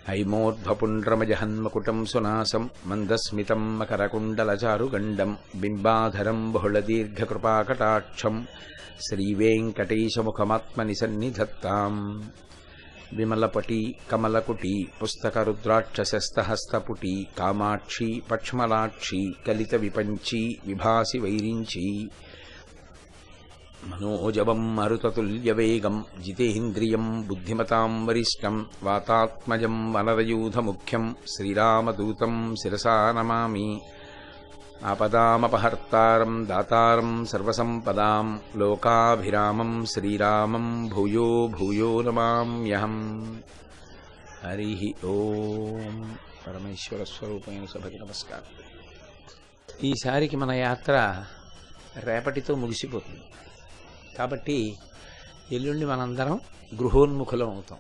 హైమోర్ధ్వపుండ్రమజహన్మకుటం సునాసం మందస్మితం మకరకుండలచారుగండం బింబాధరం బహుళదీర్ఘకృపాకటాక్షం శ్రీవేంకటేశముఖమాత్మని సన్నిధత్తాం. విమలపటి కమలకుటి పుస్తకరుద్రాక్షసస్తహస్తపుటి కామాక్షి పక్ష్మలాక్షి కలిత విపంచి విభాసి వైరించి మనోజవం మరుతతుల్యవేగం జితేంద్రియం బుద్ధిమతాం వరిష్టం వాతాత్మజం వనరయూధముఖ్యం శ్రీరామదూతం శిరసా నమామి. ఆపదామపహర్తారం దాతారం సర్వసంపదాం లోకాభిరామం శ్రీరామం భూయో భూయో నమామ్యహం. హరి ఓం. పరమేశ్వర స్వరూపమైన సభకి నమస్కారం. ఈసారికి మన యాత్ర రేపటితో ముగిసిపోతుంది కాబట్టి ఎల్లుండి మనందరం గృహోన్ముఖులం అవుతాం.